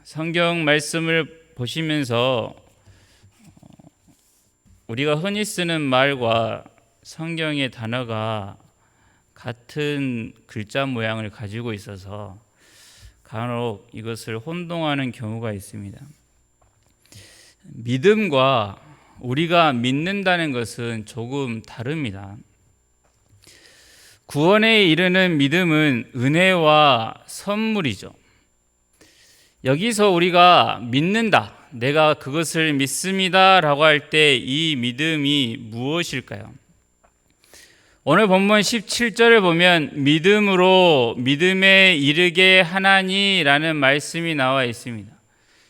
성경 말씀을 보시면서 우리가 흔히 쓰는 말과 성경의 단어가 같은 글자 모양을 가지고 있어서 간혹 이것을 혼동하는 경우가 있습니다. 믿음과 우리가 믿는다는 것은 조금 다릅니다. 구원에 이르는 믿음은 은혜와 선물이죠. 여기서 우리가 믿는다, 내가 그것을 믿습니다 라고 할 때 이 믿음이 무엇일까요? 오늘 본문 17절을 보면 믿음으로 믿음에 이르게 하나니 라는 말씀이 나와 있습니다.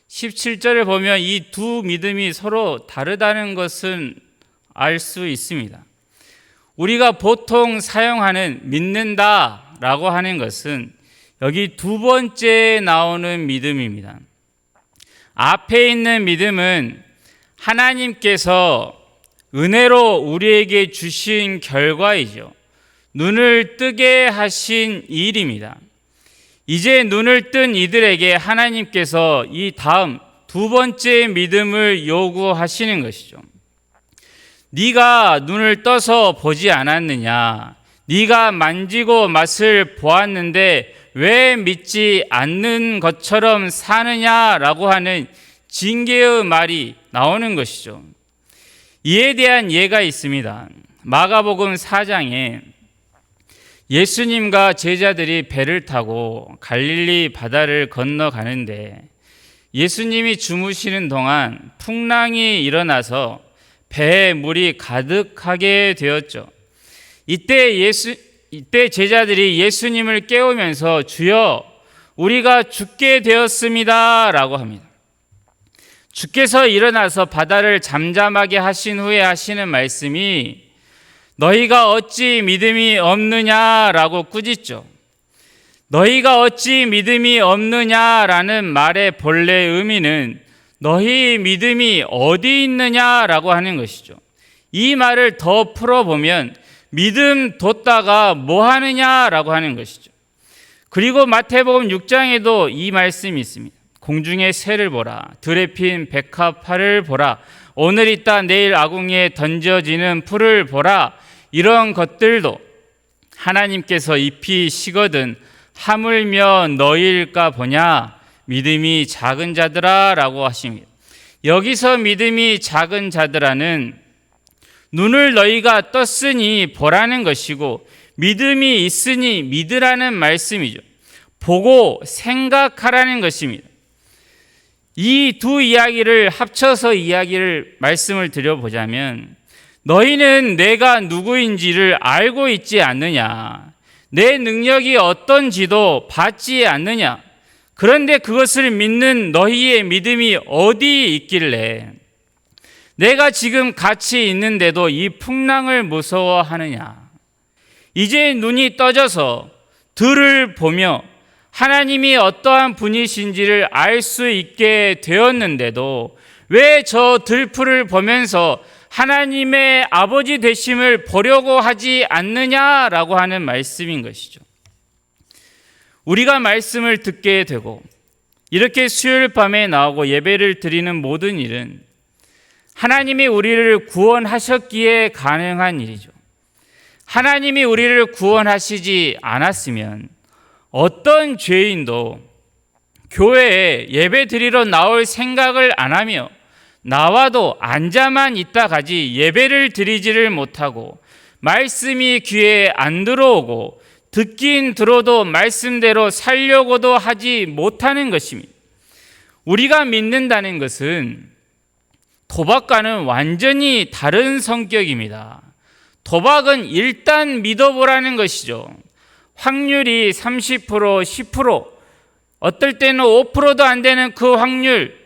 17절을 보면 이 두 믿음이 서로 다르다는 것은 알 수 있습니다. 우리가 보통 사용하는 믿는다 라고 하는 것은 여기 두 번째 나오는 믿음입니다. 앞에 있는 믿음은 하나님께서 은혜로 우리에게 주신 결과이죠. 눈을 뜨게 하신 일입니다. 이제 눈을 뜬 이들에게 하나님께서 이 다음 두 번째 믿음을 요구하시는 것이죠. 네가 눈을 떠서 보지 않았느냐? 네가 만지고 맛을 보았는데 왜 믿지 않는 것처럼 사느냐라고 하는 징계의 말이 나오는 것이죠. 이에 대한 예가 있습니다. 마가복음 4장에 예수님과 제자들이 배를 타고 갈릴리 바다를 건너가는데 예수님이 주무시는 동안 풍랑이 일어나서 배에 물이 가득하게 되었죠. 이때 제자들이 예수님을 깨우면서 주여 우리가 죽게 되었습니다 라고 합니다. 주께서 일어나서 바다를 잠잠하게 하신 후에 하시는 말씀이 너희가 어찌 믿음이 없느냐라고 꾸짖죠. 너희가 어찌 믿음이 없느냐라는 말의 본래 의미는 너희 믿음이 어디 있느냐라고 하는 것이죠. 이 말을 더 풀어보면 믿음 뒀다가 뭐 하느냐라고 하는 것이죠. 그리고 마태복음 6장에도 이 말씀이 있습니다. 공중의 새를 보라, 들에 핀 백합화를 보라, 오늘 있다 내일 아궁이에 던져지는 풀을 보라. 이런 것들도 하나님께서 잎이 식어든 하물며 너희일까 보냐, 믿음이 작은 자들아 라고 하십니다. 여기서 믿음이 작은 자들아는 눈을 너희가 떴으니 보라는 것이고 믿음이 있으니 믿으라는 말씀이죠. 보고 생각하라는 것입니다. 이 두 이야기를 합쳐서 말씀을 드려보자면 너희는 내가 누구인지를 알고 있지 않느냐, 내 능력이 어떤지도 받지 않느냐, 그런데 그것을 믿는 너희의 믿음이 어디 있길래 내가 지금 같이 있는데도 이 풍랑을 무서워하느냐. 이제 눈이 떠져서 들을 보며 하나님이 어떠한 분이신지를 알 수 있게 되었는데도 왜 저 들풀을 보면서 하나님의 아버지 되심을 보려고 하지 않느냐라고 하는 말씀인 것이죠. 우리가 말씀을 듣게 되고 이렇게 수요일 밤에 나오고 예배를 드리는 모든 일은 하나님이 우리를 구원하셨기에 가능한 일이죠. 하나님이 우리를 구원하시지 않았으면 어떤 죄인도 교회에 예배 드리러 나올 생각을 안 하며 나와도 앉아만 있다 가지 예배를 드리지를 못하고 말씀이 귀에 안 들어오고 듣긴 들어도 말씀대로 살려고도 하지 못하는 것입니다. 우리가 믿는다는 것은 도박과는 완전히 다른 성격입니다. 도박은 일단 믿어보라는 것이죠. 확률이 30%, 10%, 어떨 때는 5%도 안 되는 그 확률,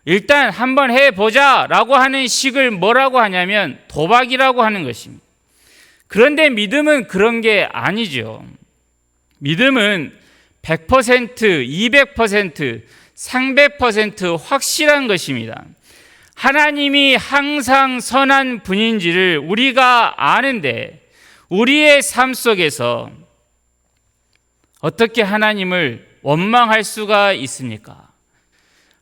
일단 한번 해보자 라고 하는 식을 뭐라고 하냐면 도박이라고 하는 것입니다. 그런데 믿음은 그런 게 아니죠. 믿음은 100%, 200%, 300% 확실한 것입니다. 하나님이 항상 선한 분인지를 우리가 아는데 우리의 삶 속에서 어떻게 하나님을 원망할 수가 있습니까?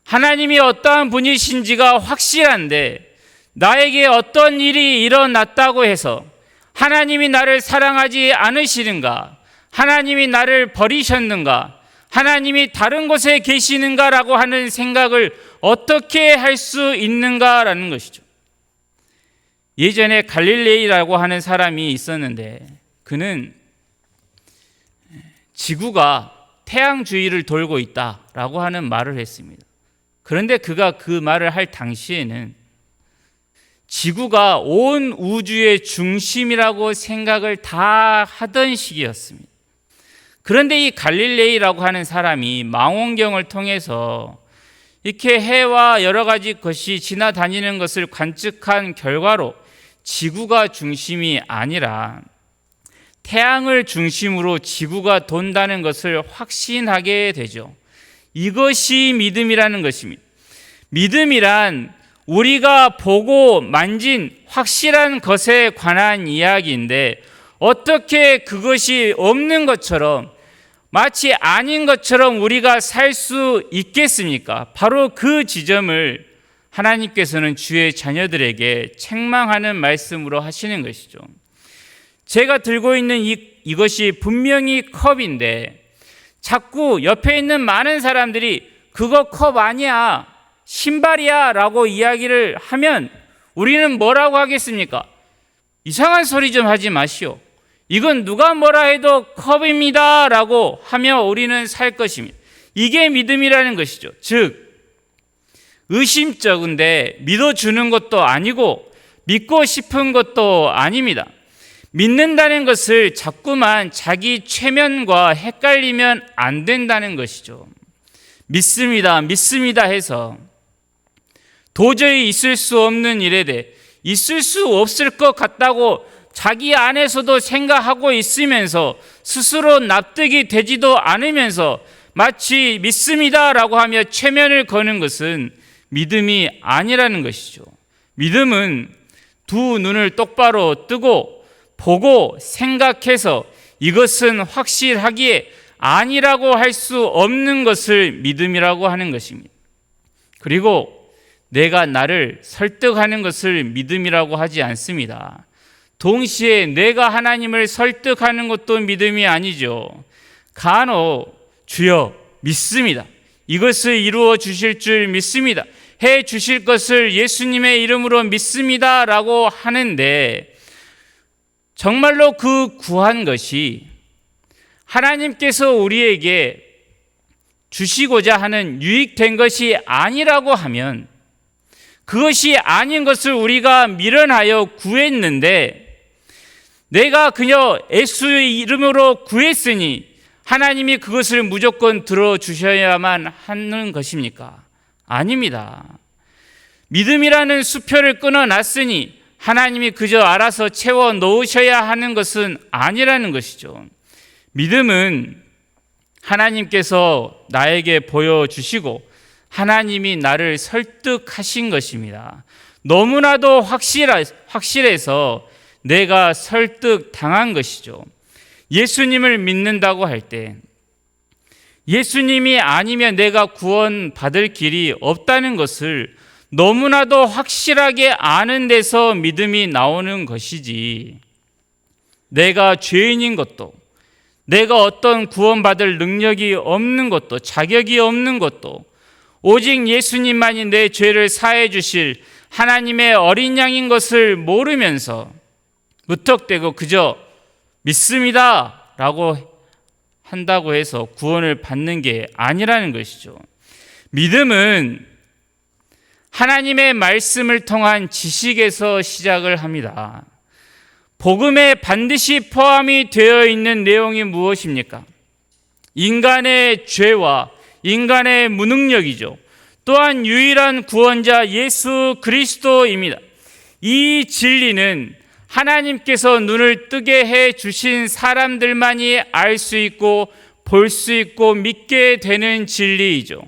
하나님이 어떠한 분이신지가 확실한데 나에게 어떤 일이 일어났다고 해서 하나님이 나를 사랑하지 않으시는가? 하나님이 나를 버리셨는가? 하나님이 다른 곳에 계시는가라고 하는 생각을 어떻게 할 수 있는가라는 것이죠. 예전에 갈릴레이라고 하는 사람이 있었는데 그는 지구가 태양 주위를 돌고 있다라고 하는 말을 했습니다. 그런데 그가 그 말을 할 당시에는 지구가 온 우주의 중심이라고 생각을 다 하던 시기였습니다. 그런데 이 갈릴레이라고 하는 사람이 망원경을 통해서 이렇게 해와 여러 가지 것이 지나다니는 것을 관측한 결과로 지구가 중심이 아니라 태양을 중심으로 지구가 돈다는 것을 확신하게 되죠. 이것이 믿음이라는 것입니다. 믿음이란 우리가 보고 만진 확실한 것에 관한 이야기인데 어떻게 그것이 없는 것처럼 마치 아닌 것처럼 우리가 살 수 있겠습니까? 바로 그 지점을 하나님께서는 주의 자녀들에게 책망하는 말씀으로 하시는 것이죠. 제가 들고 있는 이것이 분명히 컵인데 자꾸 옆에 있는 많은 사람들이 그거 컵 아니야, 신발이야 라고 이야기를 하면 우리는 뭐라고 하겠습니까? 이상한 소리 좀 하지 마시오. 이건 누가 뭐라 해도 컵입니다 라고 하며 우리는 살 것입니다. 이게 믿음이라는 것이죠. 즉 의심쩍은데 믿어주는 것도 아니고 믿고 싶은 것도 아닙니다. 믿는다는 것을 자꾸만 자기 최면과 헷갈리면 안 된다는 것이죠. 믿습니다, 믿습니다 해서 도저히 있을 수 없는 일에 대해 있을 수 없을 것 같다고 자기 안에서도 생각하고 있으면서 스스로 납득이 되지도 않으면서 마치 믿습니다라고 하며 최면을 거는 것은 믿음이 아니라는 것이죠. 믿음은 두 눈을 똑바로 뜨고 보고 생각해서 이것은 확실하기에 아니라고 할 수 없는 것을 믿음이라고 하는 것입니다. 그리고 내가 나를 설득하는 것을 믿음이라고 하지 않습니다. 동시에 내가 하나님을 설득하는 것도 믿음이 아니죠. 간혹 주여 믿습니다. 이것을 이루어 주실 줄 믿습니다. 해 주실 것을 예수님의 이름으로 믿습니다 라고 하는데 정말로 그 구한 것이 하나님께서 우리에게 주시고자 하는 유익된 것이 아니라고 하면 그것이 아닌 것을 우리가 미련하여 구했는데 내가 그저 예수의 이름으로 구했으니 하나님이 그것을 무조건 들어주셔야만 하는 것입니까? 아닙니다. 믿음이라는 수표를 끊어놨으니 하나님이 그저 알아서 채워 넣으셔야 하는 것은 아니라는 것이죠. 믿음은 하나님께서 나에게 보여주시고 하나님이 나를 설득하신 것입니다. 너무나도 확실해서 내가 설득당한 것이죠. 예수님을 믿는다고 할 때 예수님이 아니면 내가 구원받을 길이 없다는 것을 너무나도 확실하게 아는 데서 믿음이 나오는 것이지 내가 죄인인 것도 내가 어떤 구원받을 능력이 없는 것도 자격이 없는 것도 오직 예수님만이 내 죄를 사해 주실 하나님의 어린 양인 것을 모르면서 무턱대고 그저 믿습니다 라고 한다고 해서 구원을 받는 게 아니라는 것이죠. 믿음은 하나님의 말씀을 통한 지식에서 시작을 합니다. 복음에 반드시 포함이 되어 있는 내용이 무엇입니까? 인간의 죄와 인간의 무능력이죠. 또한 유일한 구원자 예수 그리스도입니다. 이 진리는 하나님께서 눈을 뜨게 해 주신 사람들만이 알 수 있고 볼 수 있고 믿게 되는 진리이죠.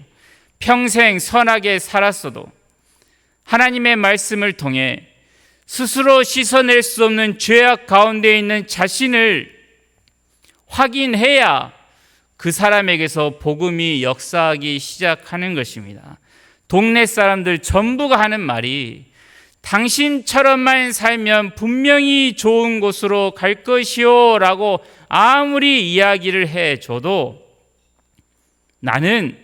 평생 선하게 살았어도 하나님의 말씀을 통해 스스로 씻어낼 수 없는 죄악 가운데 있는 자신을 확인해야 그 사람에게서 복음이 역사하기 시작하는 것입니다. 동네 사람들 전부가 하는 말이 당신처럼만 살면 분명히 좋은 곳으로 갈 것이요 라고 아무리 이야기를 해줘도 나는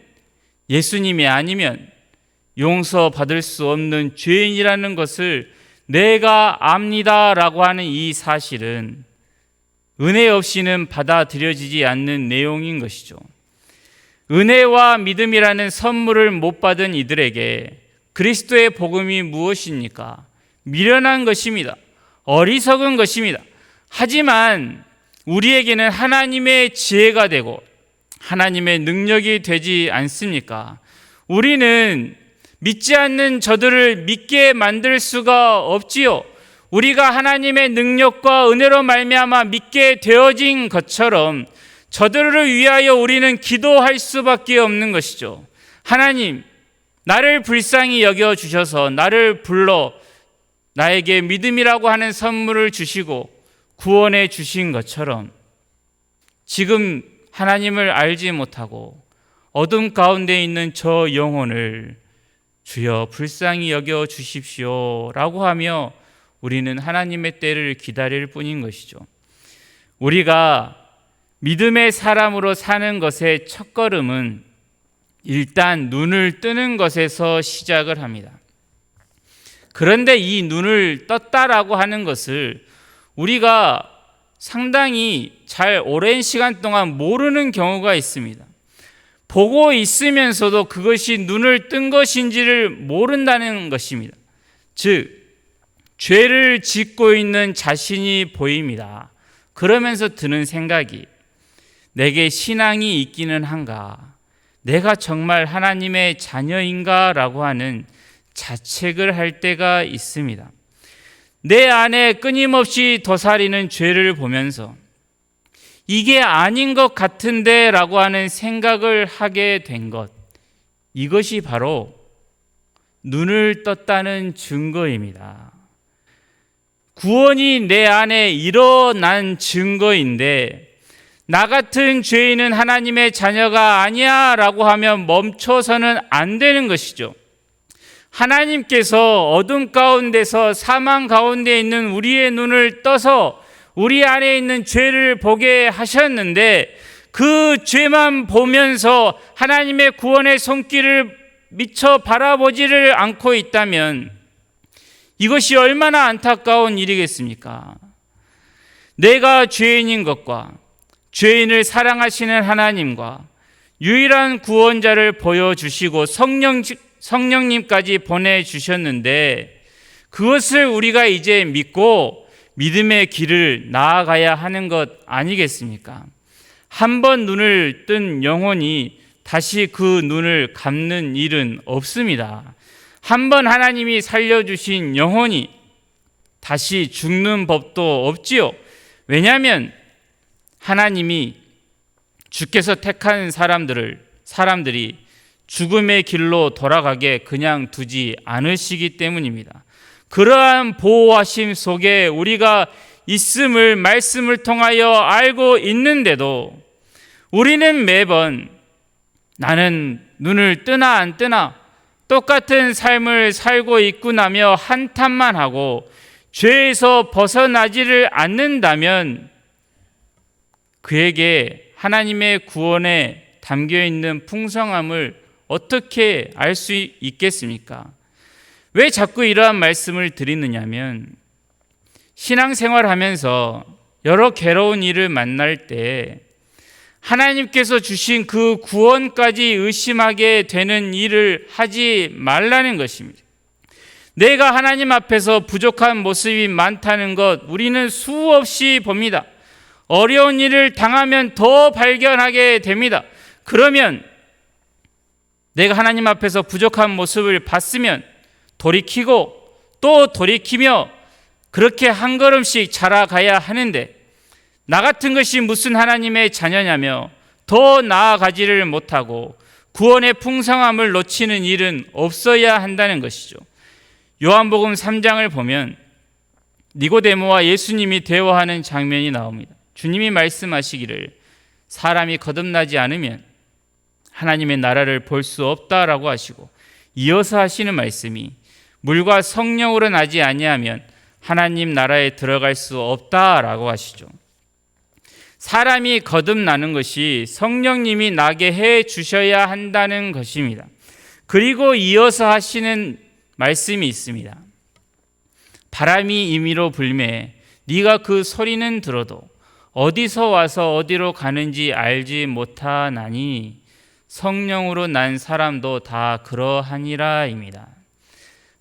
예수님이 아니면 용서받을 수 없는 죄인이라는 것을 내가 압니다 라고 하는 이 사실은 은혜 없이는 받아들여지지 않는 내용인 것이죠. 은혜와 믿음이라는 선물을 못 받은 이들에게 그리스도의 복음이 무엇입니까? 미련한 것입니다. 어리석은 것입니다. 하지만 우리에게는 하나님의 지혜가 되고 하나님의 능력이 되지 않습니까? 우리는 믿지 않는 저들을 믿게 만들 수가 없지요. 우리가 하나님의 능력과 은혜로 말미암아 믿게 되어진 것처럼 저들을 위하여 우리는 기도할 수밖에 없는 것이죠. 하나님, 나를 불쌍히 여겨주셔서 나를 불러 나에게 믿음이라고 하는 선물을 주시고 구원해 주신 것처럼 지금 하나님을 알지 못하고 어둠 가운데 있는 저 영혼을 주여 불쌍히 여겨 주십시오 라고 하며 우리는 하나님의 때를 기다릴 뿐인 것이죠. 우리가 믿음의 사람으로 사는 것의 첫걸음은 일단 눈을 뜨는 것에서 시작을 합니다. 그런데 이 눈을 떴다라고 하는 것을 우리가 상당히 잘 오랜 시간 동안 모르는 경우가 있습니다. 보고 있으면서도 그것이 눈을 뜬 것인지를 모른다는 것입니다. 즉, 죄를 짓고 있는 자신이 보입니다. 그러면서 드는 생각이 내게 신앙이 있기는 한가? 내가 정말 하나님의 자녀인가? 라고 하는 자책을 할 때가 있습니다. 내 안에 끊임없이 도사리는 죄를 보면서 이게 아닌 것 같은데 라고 하는 생각을 하게 된 것, 이것이 바로 눈을 떴다는 증거입니다. 구원이 내 안에 일어난 증거인데 나 같은 죄인은 하나님의 자녀가 아니야 라고 하면 멈춰서는 안 되는 것이죠. 하나님께서 어둠 가운데서 사망 가운데 있는 우리의 눈을 떠서 우리 안에 있는 죄를 보게 하셨는데 그 죄만 보면서 하나님의 구원의 손길을 미처 바라보지를 않고 있다면 이것이 얼마나 안타까운 일이겠습니까? 내가 죄인인 것과 죄인을 사랑하시는 하나님과 유일한 구원자를 보여주시고 성령님까지 보내주셨는데 그것을 우리가 이제 믿고 믿음의 길을 나아가야 하는 것 아니겠습니까? 한 번 눈을 뜬 영혼이 다시 그 눈을 감는 일은 없습니다. 한 번 하나님이 살려주신 영혼이 다시 죽는 법도 없지요. 왜냐하면 하나님이 주께서 택한 사람들이 죽음의 길로 돌아가게 그냥 두지 않으시기 때문입니다. 그러한 보호하심 속에 우리가 있음을 말씀을 통하여 알고 있는데도 우리는 매번 나는 눈을 뜨나 안 뜨나 똑같은 삶을 살고 있구나며 한탄만 하고 죄에서 벗어나지를 않는다면 그에게 하나님의 구원에 담겨있는 풍성함을 어떻게 알 수 있겠습니까? 왜 자꾸 이러한 말씀을 드리느냐면 신앙생활하면서 여러 괴로운 일을 만날 때 하나님께서 주신 그 구원까지 의심하게 되는 일을 하지 말라는 것입니다. 내가 하나님 앞에서 부족한 모습이 많다는 것 우리는 수없이 봅니다. 어려운 일을 당하면 더 발견하게 됩니다. 그러면 내가 하나님 앞에서 부족한 모습을 봤으면 돌이키고 또 돌이키며 그렇게 한 걸음씩 자라가야 하는데 나 같은 것이 무슨 하나님의 자녀냐며 더 나아가지를 못하고 구원의 풍성함을 놓치는 일은 없어야 한다는 것이죠. 요한복음 3장을 보면 니고데모와 예수님이 대화하는 장면이 나옵니다. 주님이 말씀하시기를 사람이 거듭나지 않으면 하나님의 나라를 볼 수 없다라고 하시고 이어서 하시는 말씀이 물과 성령으로 나지 아니하면 하나님 나라에 들어갈 수 없다라고 하시죠. 사람이 거듭나는 것이 성령님이 나게 해 주셔야 한다는 것입니다. 그리고 이어서 하시는 말씀이 있습니다. 바람이 임의로 불매 네가 그 소리는 들어도 어디서 와서 어디로 가는지 알지 못하나니 성령으로 난 사람도 다 그러하니라입니다.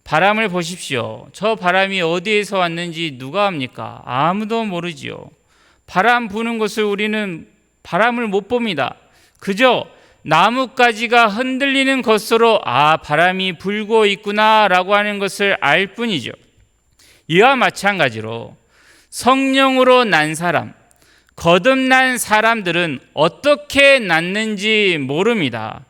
바람을 보십시오. 저 바람이 어디에서 왔는지 누가 압니까? 아무도 모르지요. 바람 부는 것을 우리는 바람을 못 봅니다. 그저 나뭇가지가 흔들리는 것으로 바람이 불고 있구나라고 하는 것을 알 뿐이죠. 이와 마찬가지로 성령으로 난 사람, 거듭난 사람들은 어떻게 났는지 모릅니다.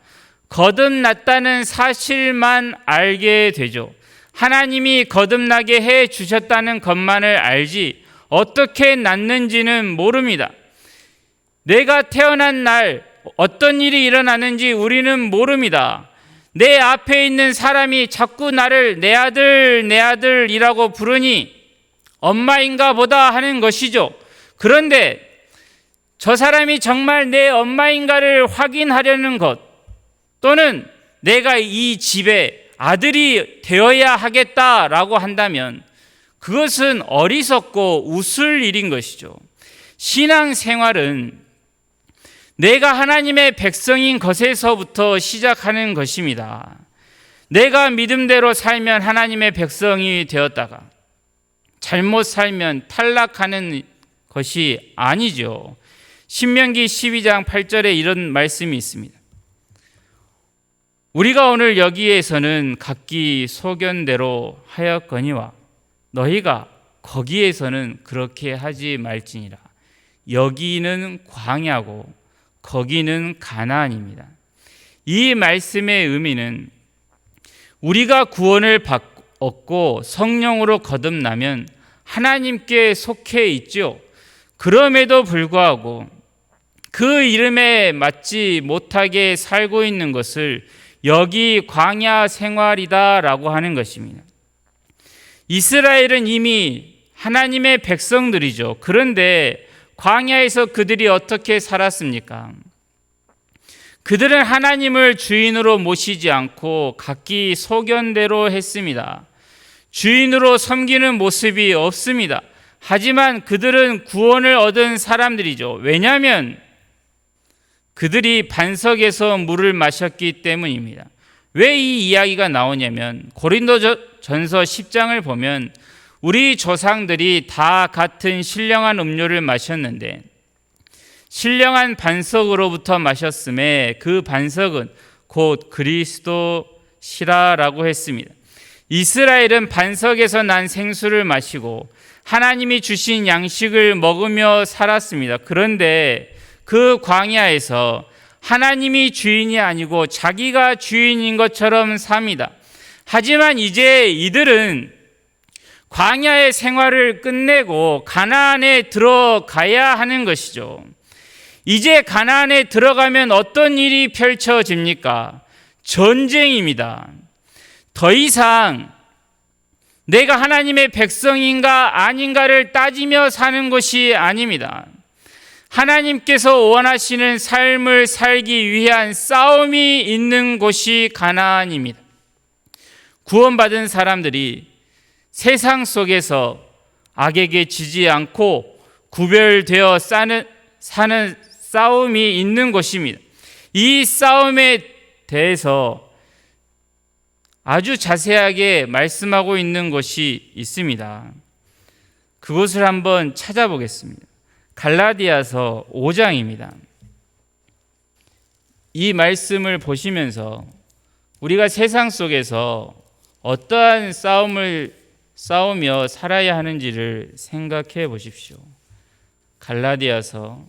거듭났다는 사실만 알게 되죠. 하나님이 거듭나게 해 주셨다는 것만을 알지 어떻게 났는지는 모릅니다. 내가 태어난 날 어떤 일이 일어나는지 우리는 모릅니다. 내 앞에 있는 사람이 자꾸 나를 내 아들, 내 아들이라고 부르니 엄마인가 보다 하는 것이죠. 그런데 저 사람이 정말 내 엄마인가를 확인하려는 것, 또는 내가 이 집의 아들이 되어야 하겠다라고 한다면 그것은 어리석고 웃을 일인 것이죠. 신앙생활은 내가 하나님의 백성인 것에서부터 시작하는 것입니다. 내가 믿음대로 살면 하나님의 백성이 되었다가 잘못 살면 탈락하는 것이 아니죠. 신명기 12장 8절에 이런 말씀이 있습니다. 우리가 오늘 여기에서는 각기 소견대로 하였거니와 너희가 거기에서는 그렇게 하지 말지니라. 여기는 광야고 거기는 가나안입니다. 이 말씀의 의미는 우리가 구원을 얻고 성령으로 거듭나면 하나님께 속해 있죠. 그럼에도 불구하고 그 이름에 맞지 못하게 살고 있는 것을 여기 광야 생활이다라고 하는 것입니다. 이스라엘은 이미 하나님의 백성들이죠. 그런데 광야에서 그들이 어떻게 살았습니까? 그들은 하나님을 주인으로 모시지 않고 각기 소견대로 했습니다. 주인으로 섬기는 모습이 없습니다. 하지만 그들은 구원을 얻은 사람들이죠. 왜냐하면 그들이 반석에서 물을 마셨기 때문입니다. 왜 이 이야기가 나오냐면 고린도전서 10장을 보면 우리 조상들이 다 같은 신령한 음료를 마셨는데 신령한 반석으로부터 마셨음에 그 반석은 곧 그리스도시라라고 했습니다. 이스라엘은 반석에서 난 생수를 마시고 하나님이 주신 양식을 먹으며 살았습니다. 그런데 그 광야에서 하나님이 주인이 아니고 자기가 주인인 것처럼 삽니다. 하지만 이제 이들은 광야의 생활을 끝내고 가나안에 들어가야 하는 것이죠. 이제 가나안에 들어가면 어떤 일이 펼쳐집니까? 전쟁입니다. 더 이상 내가 하나님의 백성인가 아닌가를 따지며 사는 것이 아닙니다. 하나님께서 원하시는 삶을 살기 위한 싸움이 있는 곳이 가나안입니다. 구원받은 사람들이 세상 속에서 악에게 지지 않고 구별되어 사는 싸움이 있는 것입니다. 이 싸움에 대해서 아주 자세하게 말씀하고 있는 것이 있습니다. 그것을 한번 찾아보겠습니다. 갈라디아서 5장입니다. 이 말씀을 보시면서 우리가 세상 속에서 어떠한 싸움을 싸우며 살아야 하는지를 생각해 보십시오. 갈라디아서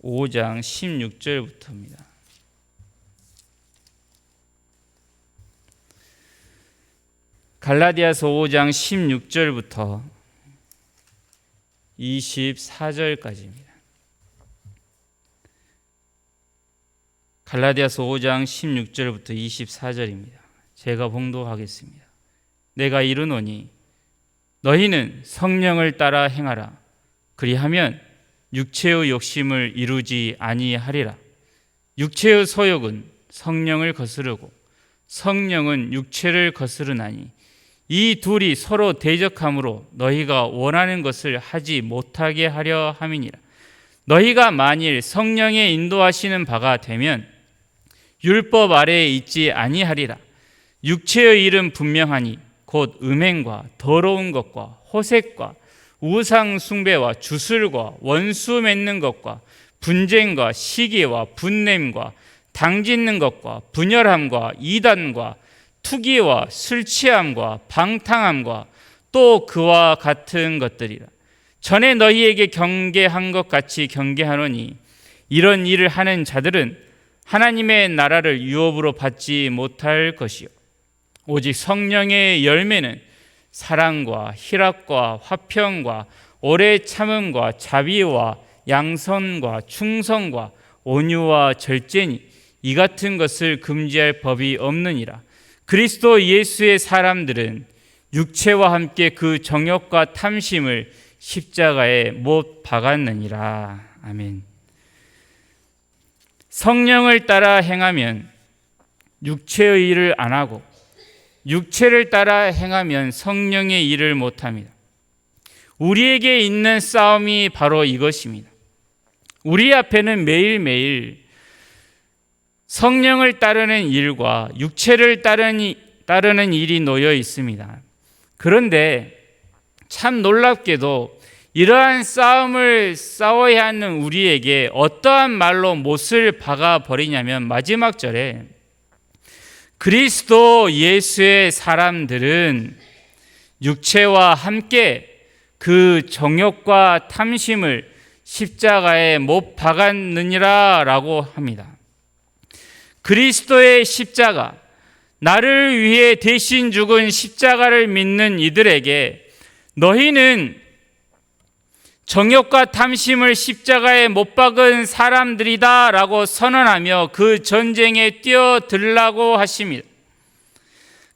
5장 16절부터입니다. 갈라디아서 5장 16절부터 24절까지입니다. 갈라디아서 5장 16절부터 24절입니다. 제가 봉독하겠습니다. 내가 이르노니 너희는 성령을 따라 행하라. 그리하면 육체의 욕심을 이루지 아니하리라. 육체의 소욕은 성령을 거스르고 성령은 육체를 거스르나니 이 둘이 서로 대적함으로 너희가 원하는 것을 하지 못하게 하려 함이니라. 너희가 만일 성령의 인도하시는 바가 되면 율법 아래에 있지 아니하리라. 육체의 일은 분명하니 곧 음행과 더러운 것과 호색과 우상 숭배와 주술과 원수 맺는 것과 분쟁과 시기와 분냄과 당짓는 것과 분열함과 이단과 투기와 술 취함과 방탕함과 또 그와 같은 것들이라. 전에 너희에게 경계한 것 같이 경계하노니 이런 일을 하는 자들은 하나님의 나라를 유업으로 받지 못할 것이요 오직 성령의 열매는 사랑과 희락과 화평과 오래 참음과 자비와 양선과 충성과 온유와 절제니 이 같은 것을 금지할 법이 없느니라. 그리스도 예수의 사람들은 육체와 함께 그 정욕과 탐심을 십자가에 못 박았느니라. 아멘. 성령을 따라 행하면 육체의 일을 안 하고 육체를 따라 행하면 성령의 일을 못합니다. 우리에게 있는 싸움이 바로 이것입니다. 우리 앞에는 매일매일 성령을 따르는 일과 육체를 따르는 일이 놓여 있습니다. 그런데 참 놀랍게도 이러한 싸움을 싸워야 하는 우리에게 어떠한 말로 못을 박아버리냐면 마지막 절에 그리스도 예수의 사람들은 육체와 함께 그 정욕과 탐심을 십자가에 못 박았느니라 라고 합니다. 그리스도의 십자가, 나를 위해 대신 죽은 십자가를 믿는 이들에게 너희는 정욕과 탐심을 십자가에 못 박은 사람들이다 라고 선언하며 그 전쟁에 뛰어들라고 하십니다.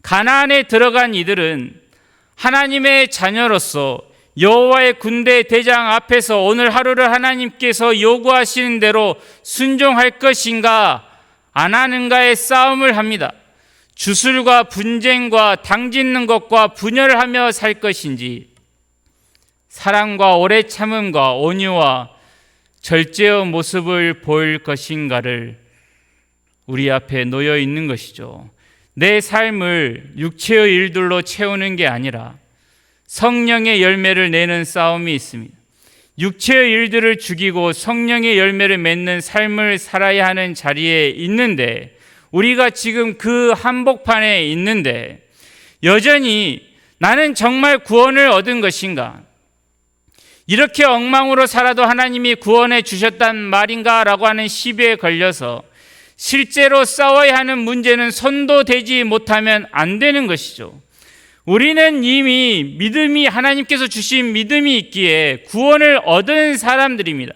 가나안에 들어간 이들은 하나님의 자녀로서 여호와의 군대 대장 앞에서 오늘 하루를 하나님께서 요구하시는 대로 순종할 것인가 안 하는가의 싸움을 합니다. 주술과 분쟁과 당짓는 것과 분열하며 살 것인지 사랑과 오래 참음과 온유와 절제의 모습을 보일 것인가를 우리 앞에 놓여 있는 것이죠. 내 삶을 육체의 일들로 채우는 게 아니라 성령의 열매를 내는 싸움이 있습니다. 육체의 일들을 죽이고 성령의 열매를 맺는 삶을 살아야 하는 자리에 있는데 우리가 지금 그 한복판에 있는데 여전히 나는 정말 구원을 얻은 것인가? 이렇게 엉망으로 살아도 하나님이 구원해 주셨단 말인가? 라고 하는 시비에 걸려서 실제로 싸워야 하는 문제는 손도 대지 못하면 안 되는 것이죠. 우리는 이미 믿음이 하나님께서 주신 믿음이 있기에 구원을 얻은 사람들입니다.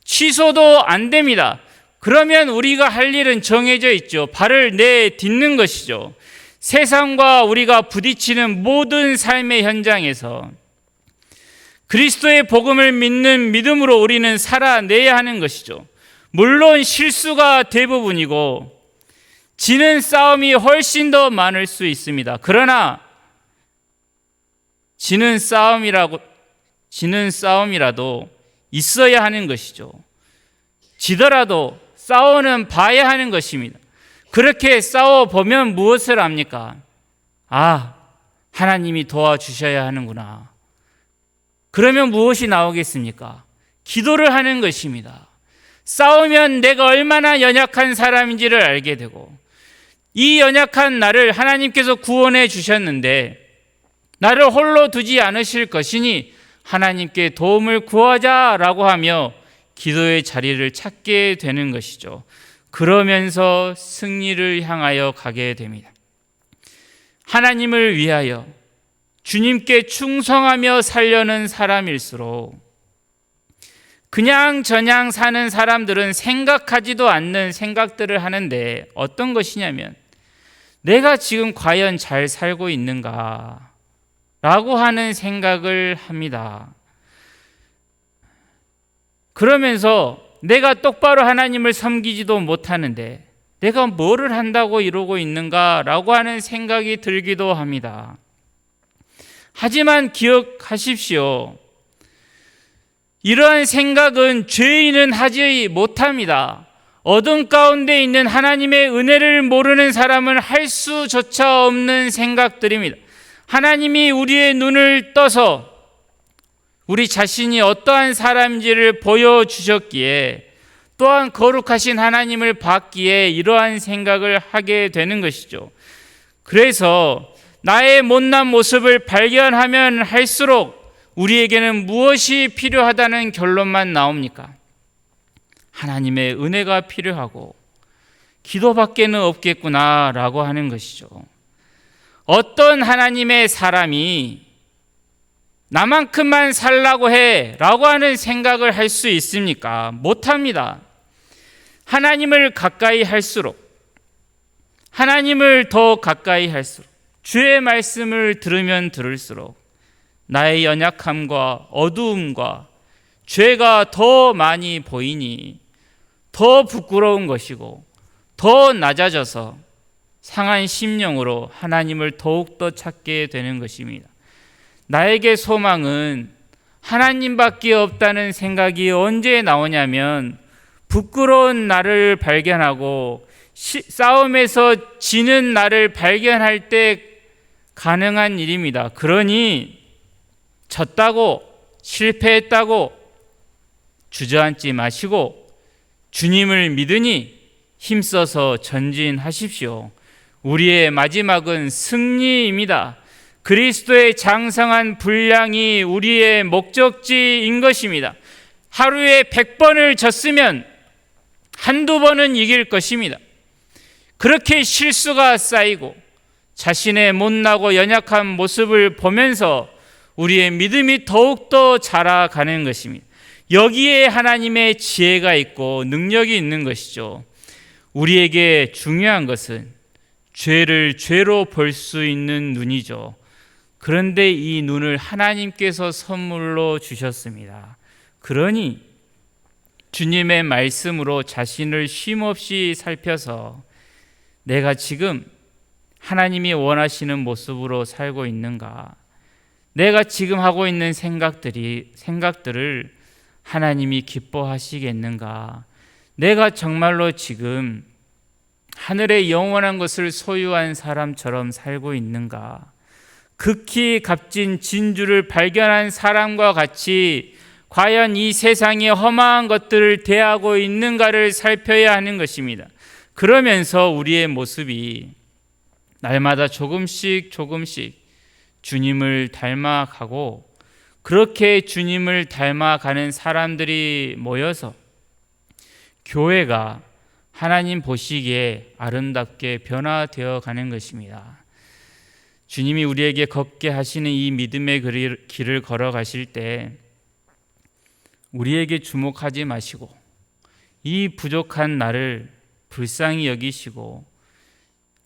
취소도 안 됩니다. 그러면 우리가 할 일은 정해져 있죠. 발을 내딛는 것이죠. 세상과 우리가 부딪히는 모든 삶의 현장에서 그리스도의 복음을 믿는 믿음으로 우리는 살아내야 하는 것이죠. 물론 실수가 대부분이고 지는 싸움이 훨씬 더 많을 수 있습니다. 그러나 지는 싸움이라도 있어야 하는 것이죠. 지더라도 싸워는 봐야 하는 것입니다. 그렇게 싸워보면 무엇을 합니까? 하나님이 도와주셔야 하는구나. 그러면 무엇이 나오겠습니까? 기도를 하는 것입니다. 싸우면 내가 얼마나 연약한 사람인지를 알게 되고 이 연약한 나를 하나님께서 구원해 주셨는데 나를 홀로 두지 않으실 것이니 하나님께 도움을 구하자라고 하며 기도의 자리를 찾게 되는 것이죠. 그러면서 승리를 향하여 가게 됩니다. 하나님을 위하여 주님께 충성하며 살려는 사람일수록 그냥 저냥 사는 사람들은 생각하지도 않는 생각들을 하는데 어떤 것이냐면 내가 지금 과연 잘 살고 있는가 라고 하는 생각을 합니다. 그러면서 내가 똑바로 하나님을 섬기지도 못하는데 내가 뭐를 한다고 이러고 있는가 라고 하는 생각이 들기도 합니다. 하지만 기억하십시오. 이러한 생각은 죄인은 하지 못합니다. 어둠 가운데 있는 하나님의 은혜를 모르는 사람은 할 수조차 없는 생각들입니다. 하나님이 우리의 눈을 떠서 우리 자신이 어떠한 사람인지를 보여주셨기에 또한 거룩하신 하나님을 봤기에 이러한 생각을 하게 되는 것이죠. 그래서 나의 못난 모습을 발견하면 할수록 우리에게는 무엇이 필요하다는 결론만 나옵니까? 하나님의 은혜가 필요하고 기도밖에는 없겠구나라고 하는 것이죠. 어떤 하나님의 사람이 나만큼만 살라고 해 라고 하는 생각을 할 수 있습니까? 못합니다. 하나님을 가까이 할수록, 하나님을 더 가까이 할수록, 주의 말씀을 들으면 들을수록 나의 연약함과 어두움과 죄가 더 많이 보이니 더 부끄러운 것이고 더 낮아져서 상한 심령으로 하나님을 더욱더 찾게 되는 것입니다. 나에게 소망은 하나님밖에 없다는 생각이 언제 나오냐면 부끄러운 나를 발견하고 싸움에서 지는 나를 발견할 때 가능한 일입니다. 그러니 졌다고 실패했다고 주저앉지 마시고 주님을 믿으니 힘써서 전진하십시오. 우리의 마지막은 승리입니다. 그리스도의 장성한 분량이 우리의 목적지인 것입니다. 하루에 100번을 졌으면 한두 번은 이길 것입니다. 그렇게 실수가 쌓이고 자신의 못나고 연약한 모습을 보면서 우리의 믿음이 더욱더 자라가는 것입니다. 여기에 하나님의 지혜가 있고 능력이 있는 것이죠. 우리에게 중요한 것은 죄를 죄로 볼 수 있는 눈이죠. 그런데 이 눈을 하나님께서 선물로 주셨습니다. 그러니 주님의 말씀으로 자신을 쉼없이 살펴서 내가 지금 하나님이 원하시는 모습으로 살고 있는가? 내가 지금 하고 있는 생각들을 하나님이 기뻐하시겠는가? 내가 정말로 지금 하늘의 영원한 것을 소유한 사람처럼 살고 있는가? 극히 값진 진주를 발견한 사람과 같이 과연 이 세상의 험한 것들을 대하고 있는가를 살펴야 하는 것입니다. 그러면서 우리의 모습이 날마다 조금씩 주님을 닮아가고 그렇게 주님을 닮아가는 사람들이 모여서 교회가 하나님 보시기에 아름답게 변화되어 가는 것입니다. 주님이 우리에게 걷게 하시는 이 믿음의 길을 걸어가실 때 우리에게 주목하지 마시고 이 부족한 나를 불쌍히 여기시고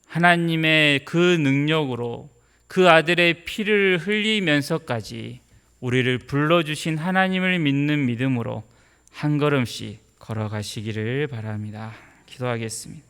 하나님의 그 능력으로 그 아들의 피를 흘리면서까지 우리를 불러주신 하나님을 믿는 믿음으로 한 걸음씩 걸어가시기를 바랍니다. 기도하겠습니다.